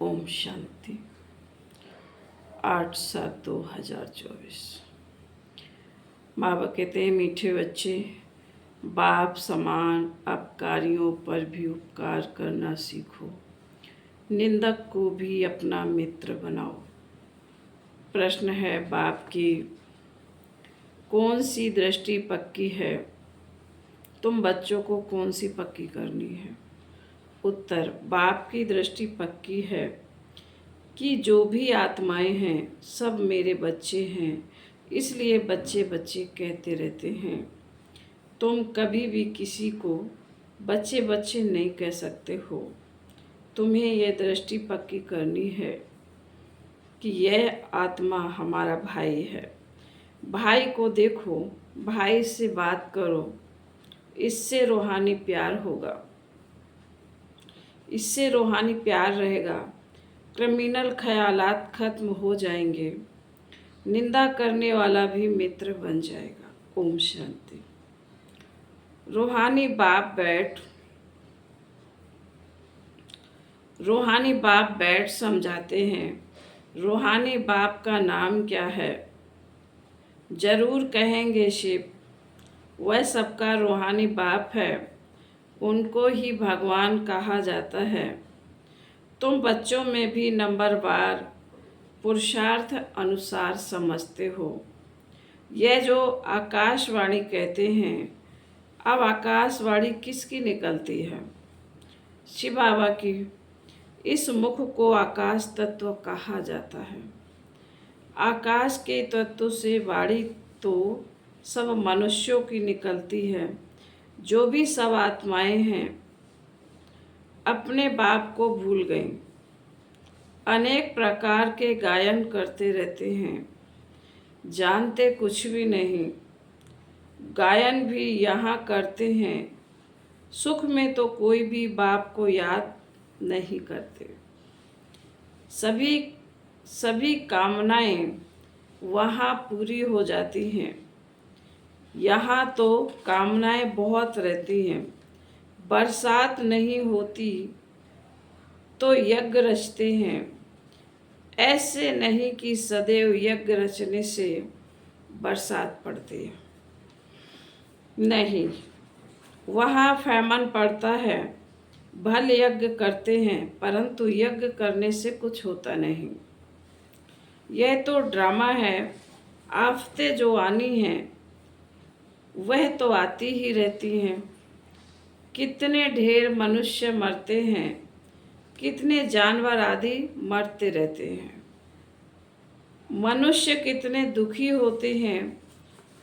ओम शांति। 8/7/2024। बाबा कहते हैं, मीठे बच्चे, बाप समान अपकारियों पर भी उपकार करना सीखो, निंदक को भी अपना मित्र बनाओ। प्रश्न है, बाप की कौन सी दृष्टि पक्की है? तुम बच्चों को कौन सी पक्की करनी है? उत्तर, बाप की दृष्टि पक्की है कि जो भी आत्माएं हैं सब मेरे बच्चे हैं, इसलिए बच्चे बच्चे कहते रहते हैं। तुम कभी भी किसी को बच्चे बच्चे नहीं कह सकते हो। तुम्हें यह दृष्टि पक्की करनी है कि यह आत्मा हमारा भाई है। भाई को देखो, भाई से बात करो, इससे रूहानी प्यार होगा, इससे रूहानी प्यार रहेगा। क्रिमिनल ख्यालात खत्म हो जाएंगे, निंदा करने वाला भी मित्र बन जाएगा। ओम शांति। रूहानी बाप बैठ समझाते हैं। रूहानी बाप का नाम क्या है? जरूर कहेंगे शिव। वह सबका रूहानी बाप है, उनको ही भगवान कहा जाता है। तुम बच्चों में भी नंबरवार पुरुषार्थ अनुसार समझते हो। यह जो आकाशवाणी कहते हैं, अब आकाशवाणी किसकी निकलती है? शिव बाबा की। इस मुख को आकाश तत्व कहा जाता है। आकाश के तत्व से वाणी तो सब मनुष्यों की निकलती है। जो भी सब आत्माएं हैं अपने बाप को भूल गईं, अनेक प्रकार के गायन करते रहते हैं, जानते कुछ भी नहीं। गायन भी यहाँ करते हैं, सुख में तो कोई भी बाप को याद नहीं करते। सभी कामनाएं वहाँ पूरी हो जाती हैं। यहाँ तो कामनाएं बहुत रहती हैं। बरसात नहीं होती तो यज्ञ रचते हैं। ऐसे नहीं कि सदैव यज्ञ रचने से बरसात पड़ती है, नहीं। वहाँ फैमन पड़ता है। भल यज्ञ करते हैं, परंतु यज्ञ करने से कुछ होता नहीं। यह तो ड्रामा है। आफतें जो आनी हैं वह तो आती ही रहती हैं। कितने ढेर मनुष्य मरते हैं, कितने जानवर आदि मरते रहते हैं। मनुष्य कितने दुखी होते हैं।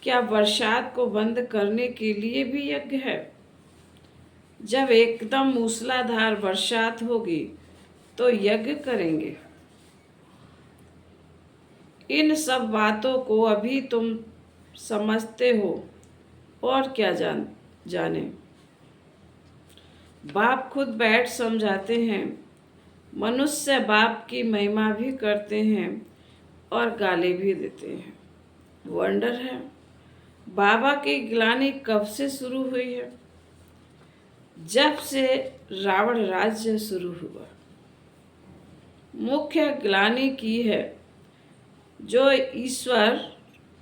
क्या बरसात को बंद करने के लिए भी यज्ञ है? जब एकदम मूसलाधार बरसात होगी तो यज्ञ करेंगे। इन सब बातों को अभी तुम समझते हो और क्या जाने। बाप खुद बैठ समझाते हैं। मनुष्य बाप की महिमा भी करते हैं और गाली भी देते हैं। वंडर है, बाबा की गिलानी कब से शुरू हुई है? जब से रावण राज्य शुरू हुआ। मुख्य ग्लानि की है, जो ईश्वर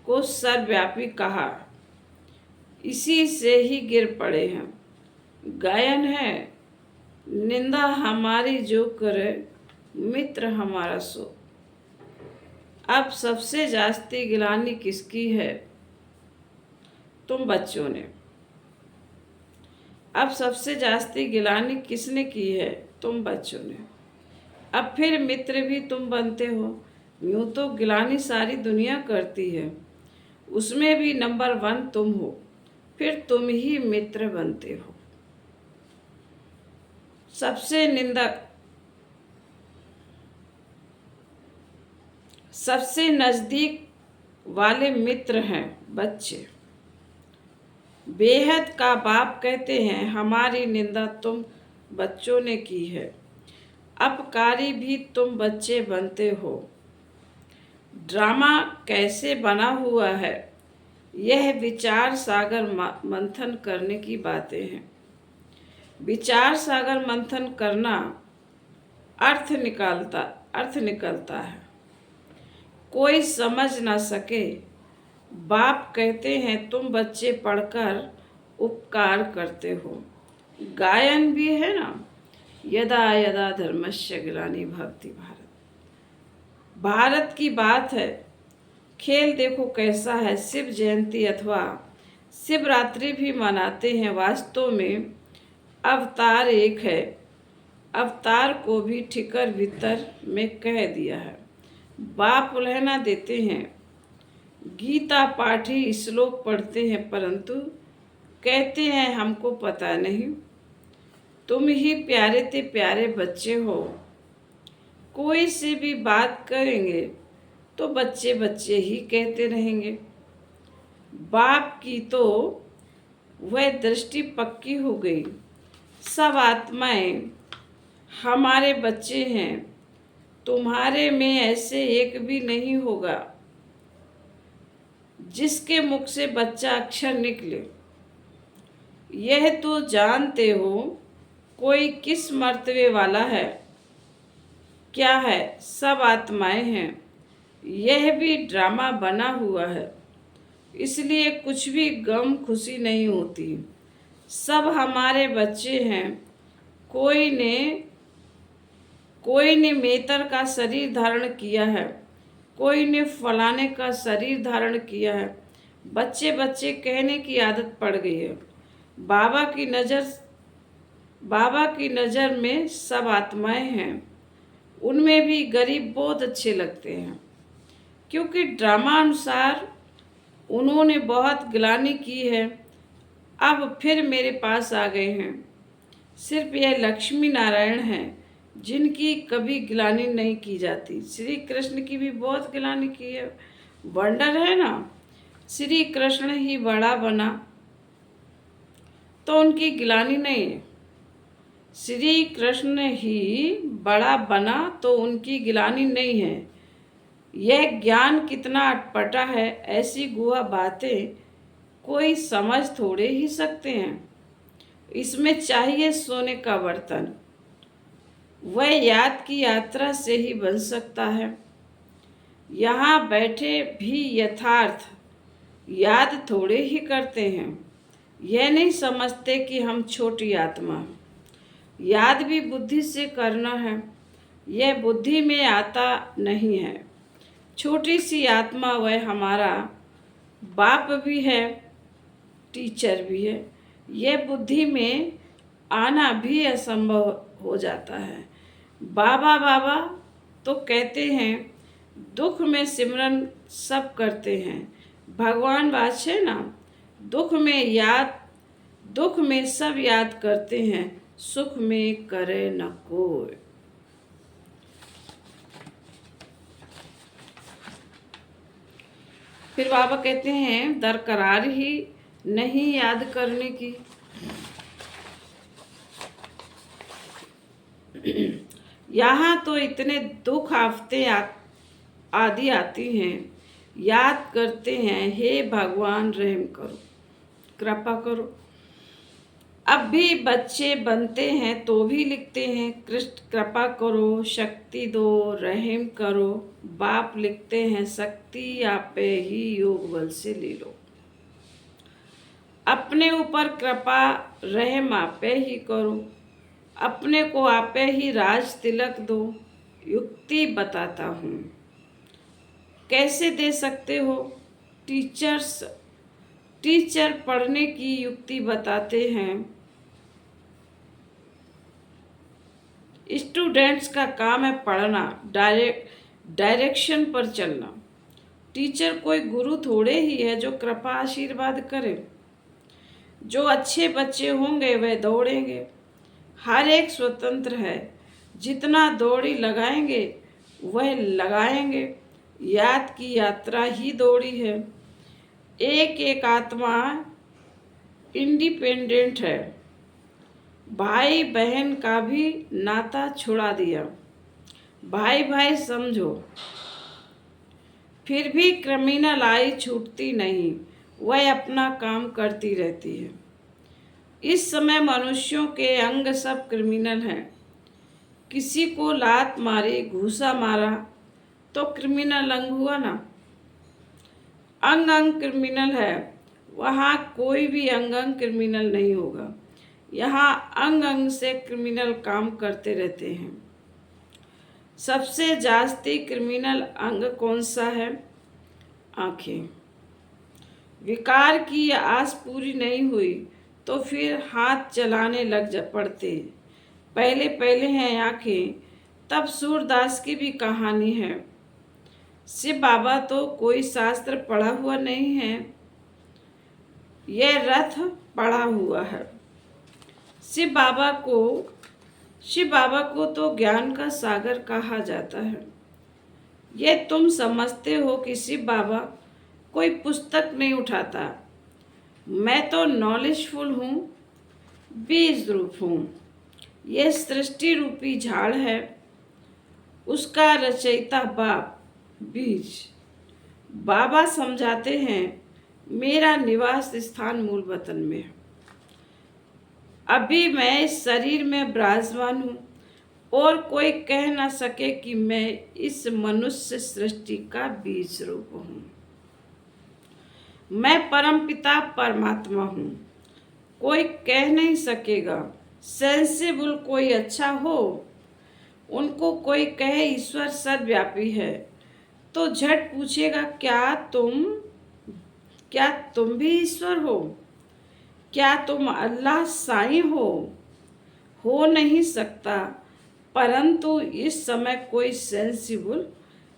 को सर्वव्यापी कहा, इसी से ही गिर पड़े हैं। गायन है, निंदा हमारी जो करे, मित्र हमारा सो। अब सबसे जास्ती गिलानी किसकी है? तुम बच्चों ने। अब सबसे जास्ती गिलानी किसने की है? तुम बच्चों ने। अब फिर मित्र भी तुम बनते हो। यूं तो गिलानी सारी दुनिया करती है, उसमें भी नंबर 1 तुम हो, फिर तुम ही मित्र बनते हो। सबसे नजदीक वाले मित्र हैं बच्चे। बेहद का बाप कहते हैं, हमारी निंदा तुम बच्चों ने की है, अपकारी भी तुम बच्चे बनते हो। ड्रामा कैसे बना हुआ है, यह विचार सागर मंथन करने की बातें हैं। विचार सागर मंथन करना अर्थ निकलता है। कोई समझ ना सके, बाप कहते हैं तुम बच्चे पढ़कर उपकार करते हो। गायन भी है ना, यदा यदा धर्मस्य ग्लानि भवति भारत। भारत की बात है। खेल देखो कैसा है, शिव जयंती अथवा शिवरात्रि भी मनाते हैं। वास्तव में अवतार एक है। अवतार को भी ठिकर भीतर में कह दिया है। बाप उल्हना देते हैं, गीता पाठी श्लोक पढ़ते हैं, परंतु कहते हैं हमको पता नहीं। तुम ही प्यारे ते प्यारे बच्चे हो। कोई से भी बात करेंगे तो बच्चे बच्चे ही कहते रहेंगे। बाप की तो वह दृष्टि पक्की हो गई। सब आत्माएं हमारे बच्चे हैं। तुम्हारे में ऐसे एक भी नहीं होगा जिसके मुख से बच्चा अक्षर निकले। यह तो जानते हो कोई किस मर्तबे वाला है, क्या है, सब आत्माएं हैं। यह भी ड्रामा बना हुआ है, इसलिए कुछ भी गम खुशी नहीं होती। सब हमारे बच्चे हैं। कोई ने मेतर का शरीर धारण किया है, कोई ने फलाने का शरीर धारण किया है। बच्चे बच्चे कहने की आदत पड़ गई है। बाबा की नज़र में सब आत्माएं हैं। उनमें भी गरीब बहुत अच्छे लगते हैं, क्योंकि ड्रामा अनुसार उन्होंने बहुत ग्लानि की है, अब फिर मेरे पास आ गए हैं। सिर्फ यह लक्ष्मी नारायण हैं जिनकी कभी ग्लानि नहीं की जाती। श्री कृष्ण की भी बहुत ग्लानि की है। वंडर है ना, श्री कृष्ण ही बड़ा बना तो उनकी ग्लानि नहीं है। श्री कृष्ण ही बड़ा बना तो उनकी ग्लानि नहीं है। यह ज्ञान कितना अटपटा है, ऐसी गुहा बातें कोई समझ थोड़े ही सकते हैं। इसमें चाहिए सोने का बर्तन। वह याद की यात्रा से ही बन सकता है। यहाँ बैठे भी यथार्थ याद थोड़े ही करते हैं। यह नहीं समझते कि हम छोटी आत्मा हैं। याद भी बुद्धि से करना है, यह बुद्धि में आता नहीं है। छोटी सी आत्मा वह हमारा बाप भी है, टीचर भी है। यह बुद्धि में आना भी असंभव हो जाता है। बाबा बाबा तो कहते हैं, दुख में सिमरन सब करते हैं। भगवान वाचे ना, दुख में सब याद करते हैं, सुख में करे न कोई। फिर बाबा कहते हैं, दरकरार ही नहीं याद करने की। यहाँ तो इतने दुख आफतें आदि आती हैं, याद करते हैं, हे भगवान रहम करो, कृपा करो। अब भी बच्चे बनते हैं तो भी लिखते हैं, कृष्ण कृपा करो, शक्ति दो, रहम करो। बाप लिखते हैं, शक्ति आपे ही योग बल से ले लो। अपने ऊपर कृपा रहम आपे ही करो, अपने को आपे ही राज तिलक दो। युक्ति बताता हूँ, कैसे दे सकते हो। टीचर पढ़ने की युक्ति बताते हैं। स्टूडेंट्स का काम है पढ़ना, डायरेक्शन पर चलना। टीचर कोई गुरु थोड़े ही है जो कृपा आशीर्वाद करे। जो अच्छे बच्चे होंगे वह दौड़ेंगे। हर एक स्वतंत्र है, जितना दौड़ी लगाएंगे वह लगाएंगे। याद की यात्रा ही दौड़ी है। एक एक आत्मा इंडिपेंडेंट है। भाई बहन का भी नाता छुड़ा दिया। भाई भाई समझो, फिर भी क्रिमिनल आई छूटती नहीं, वह अपना काम करती रहती है। इस समय मनुष्यों के अंग सब क्रिमिनल हैं। किसी को लात मारी, घूसा मारा तो क्रिमिनल अंग हुआ ना। अंग अंग क्रिमिनल है, वहाँ कोई भी अंग अंग क्रिमिनल नहीं होगा। यहाँ अंग अंग से क्रिमिनल काम करते रहते हैं। सबसे जास्ती क्रिमिनल अंग कौन सा है? आँखें। विकार की आस पूरी नहीं हुई तो फिर हाथ चलाने लग पड़ते। पहले पहले हैं आँखें, तब सूरदास की भी कहानी है। शिव बाबा तो कोई शास्त्र पढ़ा हुआ नहीं है, यह रथ पढ़ा हुआ है। शिव बाबा को तो ज्ञान का सागर कहा जाता है। यह तुम समझते हो कि शिव बाबा कोई पुस्तक नहीं उठाता। मैं तो नॉलेजफुल हूँ, बीज रूप हूँ। यह सृष्टि रूपी झाड़ है, उसका रचयिता बाप बीज। बाबा समझाते हैं मेरा निवास स्थान मूल वतन में है। अभी मैं इस शरीर में विराजमान हूँ और कोई कह ना सके कि मैं इस मनुष्य सृष्टि का बीज रूप हूँ। मैं परमपिता परमात्मा हूँ, कोई कह नहीं सकेगा। सेंसिबल कोई अच्छा हो, उनको कोई कहे ईश्वर सर्वव्यापी है तो झट पूछेगा क्या तुम भी ईश्वर हो? क्या तुम अल्लाह साईं हो नहीं सकता। परंतु इस समय कोई सेंसिबल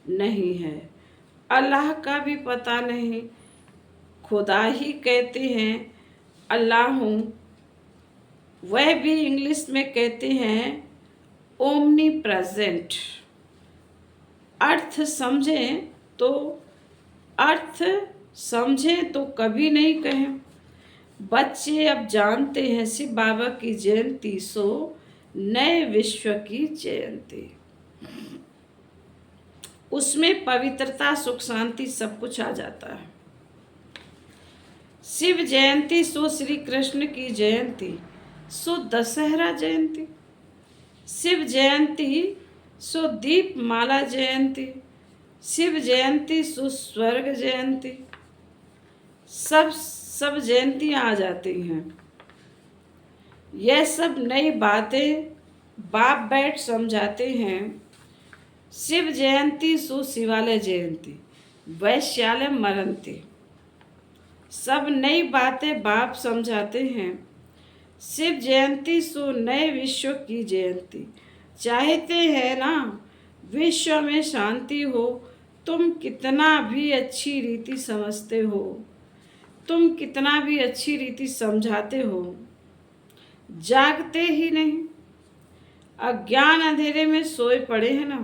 नहीं है। अल्लाह का भी पता नहीं, खुदा ही कहते हैं अल्लाह हूँ। वह भी इंग्लिश में कहते हैं ओमनी प्रेजेंट। अर्थ समझें तो कभी नहीं कहें। बच्चे अब जानते हैं शिव बाबा की जयंती सो नए विश्व की जयंती। उसमें पवित्रता, सुख, शांति सब कुछ आ जाता है। शिव जयंती सो श्री कृष्ण की जयंती सो दशहरा जयंती। शिव जयंती सो दीप माला जयंती। शिव जयंती सो स्वर्ग जयंती। सब जयंतियाँ आ जाती हैं। यह सब नई बातें बाप बैठ समझाते हैं। शिव जयंती सो शिवालय जयंती वैश्यालय मरंती। सब नई बातें बाप समझाते हैं। शिव जयंती सो नए विश्व की जयंती। चाहते हैं ना विश्व में शांति हो। तुम कितना भी अच्छी रीति समझते हो, तुम कितना भी अच्छी रीति समझाते हो, जागते ही नहीं। अज्ञान अंधेरे में सोए पड़े हैं ना।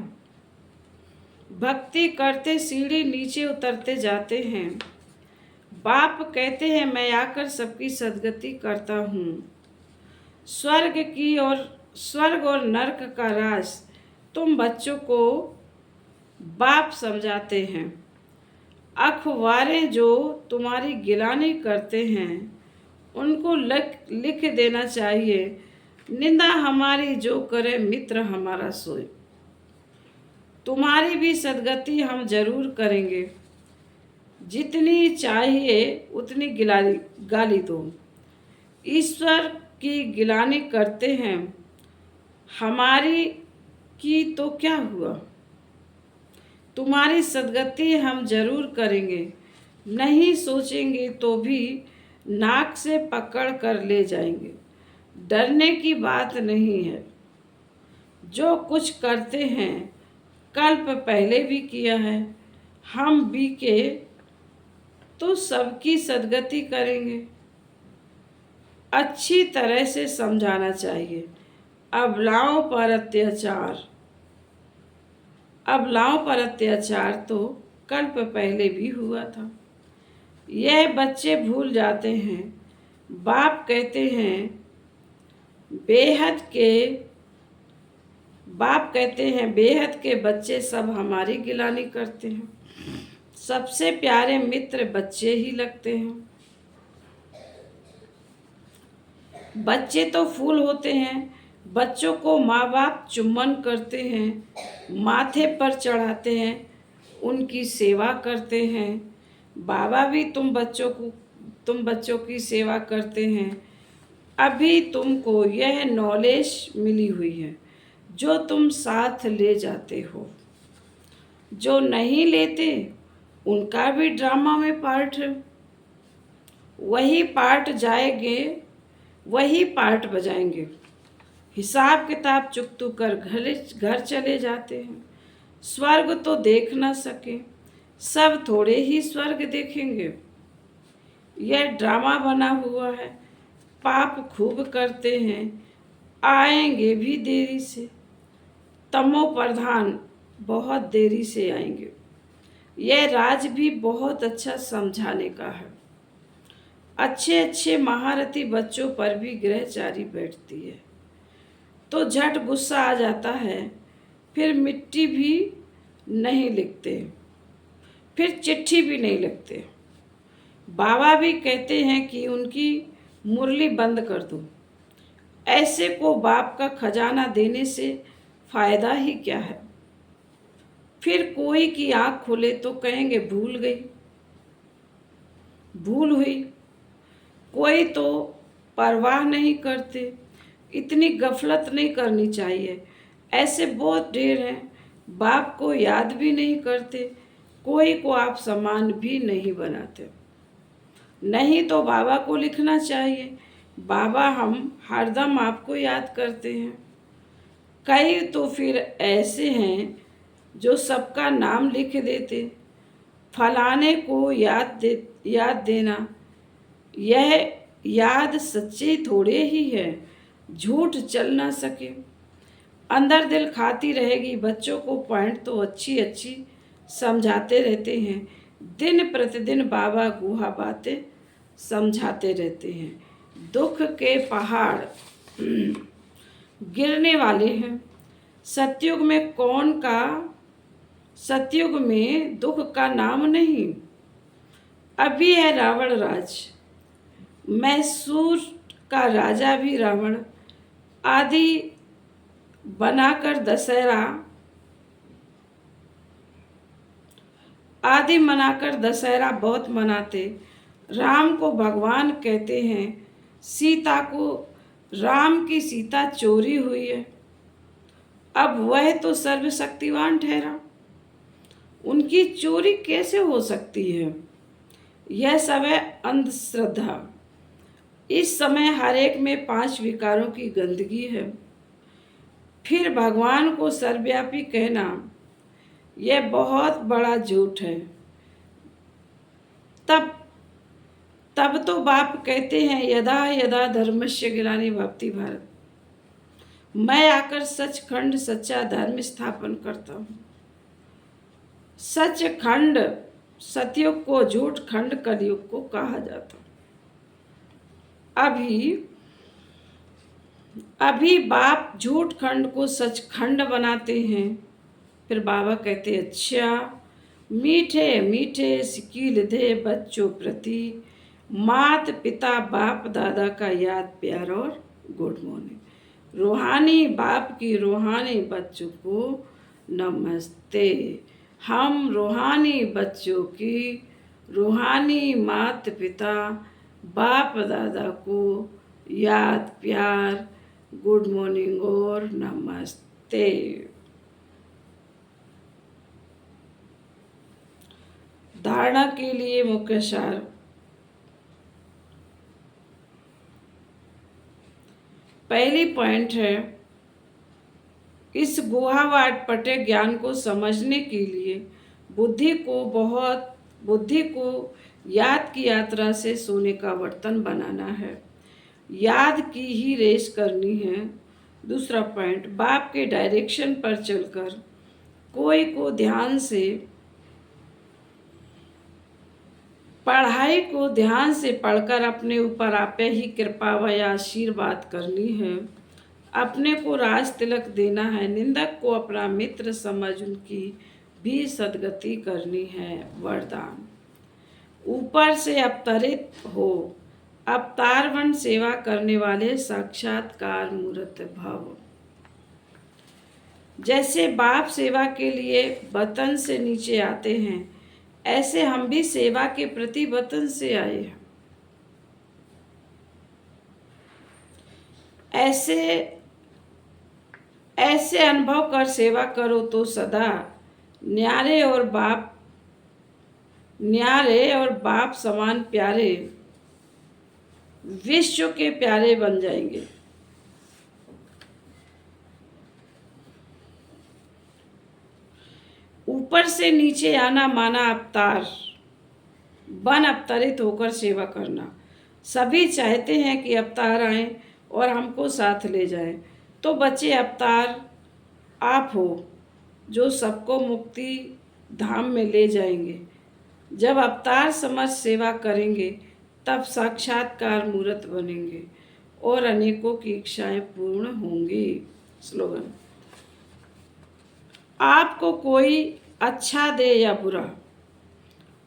भक्ति करते सीढ़ी नीचे उतरते जाते हैं। बाप कहते हैं मैं आकर सबकी सद्गति करता हूँ। स्वर्ग और नरक का राज तुम बच्चों को बाप समझाते हैं। अखबारें जो तुम्हारी गिलानी करते हैं उनको लिख देना चाहिए, निंदा हमारी जो करे मित्र हमारा सोए। तुम्हारी भी सद्गति हम जरूर करेंगे, जितनी चाहिए उतनी गाली दो। ईश्वर की गिलानी करते हैं, हमारी की तो क्या हुआ। तुम्हारी सद्गति हम जरूर करेंगे, नहीं सोचेंगे तो भी नाक से पकड़ कर ले जाएंगे। डरने की बात नहीं है। जो कुछ करते हैं कल्प पहले भी किया है, हम भी के तो सबकी सद्गति करेंगे। अच्छी तरह से समझाना चाहिए। अबलाओं पर अत्याचार तो कल्प पहले भी हुआ था। यह बच्चे भूल जाते हैं। बाप कहते हैं बेहद के बच्चे सब हमारी गिलानी करते हैं। सबसे प्यारे मित्र बच्चे ही लगते हैं। बच्चे तो फूल होते हैं, बच्चों को माँ बाप चुम्बन करते हैं, माथे पर चढ़ाते हैं, उनकी सेवा करते हैं। बाबा भी तुम बच्चों की सेवा करते हैं। अभी तुमको यह नॉलेज मिली हुई है जो तुम साथ ले जाते हो। जो नहीं लेते उनका भी ड्रामा में पार्ट है। वही पार्ट जाएंगे, वही पार्ट बजाएंगे। हिसाब किताब चुकतू कर घर चले जाते हैं। स्वर्ग तो देख ना सके, सब थोड़े ही स्वर्ग देखेंगे। यह ड्रामा बना हुआ है। पाप खूब करते हैं, आएंगे भी देरी से। तमो प्रधान बहुत देरी से आएंगे। यह राज भी बहुत अच्छा समझाने का है। अच्छे अच्छे महारथी बच्चों पर भी ग्रहचारी बैठती है तो झट गुस्सा आ जाता है। फिर मिट्टी भी नहीं लिखते, फिर चिट्ठी भी नहीं लिखते। बाबा भी कहते हैं कि उनकी मुरली बंद कर दो। ऐसे को बाप का खजाना देने से फायदा ही क्या है। फिर कोई की आंख खुले तो कहेंगे भूल गई, भूल हुई। कोई तो परवाह नहीं करते। इतनी गफलत नहीं करनी चाहिए। ऐसे बहुत ढेर हैं, बाप को याद भी नहीं करते। कोई को आप समान भी नहीं बनाते। नहीं तो बाबा को लिखना चाहिए, बाबा हम हरदम आपको याद करते हैं। कई तो फिर ऐसे हैं जो सबका नाम लिख देते। फलाने को याद देना, यह याद सच्ची थोड़े ही है, झूठ चल ना सके। अंदर दिल खाती रहेगी। बच्चों को पॉइंट तो अच्छी अच्छी समझाते रहते हैं। दिन प्रतिदिन बाबा गुहा बातें समझाते रहते हैं। दुख के पहाड़ गिरने वाले हैं। सतयुग में दुख का नाम नहीं। अभी है रावण राज। मैसूर का राजा भी रावण आदि मनाकर दशहरा बहुत मनाते। राम को भगवान कहते हैं, राम की सीता चोरी हुई है। अब वह तो सर्वशक्तिवान ठहरा, उनकी चोरी कैसे हो सकती है। यह सब है अंधश्रद्धा। इस समय हर एक में 5 विकारों की गंदगी है। फिर भगवान को सर्वव्यापी कहना, यह बहुत बड़ा झूठ है। तब तो बाप कहते हैं, यदा यदा धर्मस्य ग्लानि भवति भारत। मैं आकर सचखंड सच्चा धर्म स्थापन करता हूँ। सचखंड सतयुग को झूठ खंड कलयुग को कहा जाता। अभी बाप झूठ खंड को सचखंड बनाते हैं। फिर बाबा कहते, अच्छा मीठे मीठे सिकील दे बच्चों प्रति, मात पिता बाप दादा का याद प्यार और गुड मॉर्निंग। रूहानी बाप की रूहानी बच्चों को नमस्ते। हम रूहानी बच्चों की रूहानी मात पिता बाप दादा को याद प्यार गुड मॉर्निंग और नमस्ते। धारणा के लिए मुख्य सार। पहली पॉइंट है, इस गुहा व अटपटे ज्ञान को समझने के लिए बुद्धि को याद की यात्रा से सोने का बर्तन बनाना है। याद की ही रेस करनी है। दूसरा पॉइंट, बाप के डायरेक्शन पर चलकर कोई को ध्यान से पढ़ाई को ध्यान से पढ़कर अपने ऊपर आपे ही कृपा व आशीर्वाद करनी है। अपने को राज तिलक देना है। निंदक को अपना मित्र समझ उनकी भी सदगति करनी है। वरदान, ऊपर से अवतरित हो अवतार बन सेवा करने वाले साक्षात्कार मूर्त भव। जैसे बाप सेवा के लिए वतन से नीचे आते हैं, ऐसे हम भी सेवा के प्रति वतन से आए हैं। ऐसे अनुभव कर सेवा करो तो सदा न्यारे और बाप समान प्यारे विश्व के प्यारे बन जाएंगे। ऊपर से नीचे आना माना अवतार बन अवतरित होकर सेवा करना। सभी चाहते हैं कि अवतार आए और हमको साथ ले जाए, तो बच्चे अवतार आप हो जो सबको मुक्ति धाम में ले जाएंगे। जब अवतार समझ सेवा करेंगे तब साक्षात्कार मूर्त बनेंगे और अनेकों की इच्छाएं पूर्ण होंगी। स्लोगन। आपको कोई अच्छा दे या बुरा,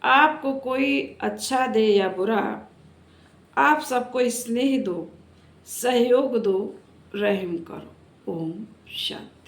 आपको कोई अच्छा दे या बुरा, आप सबको स्नेह दो, सहयोग दो, रहम करो। ओम शांति।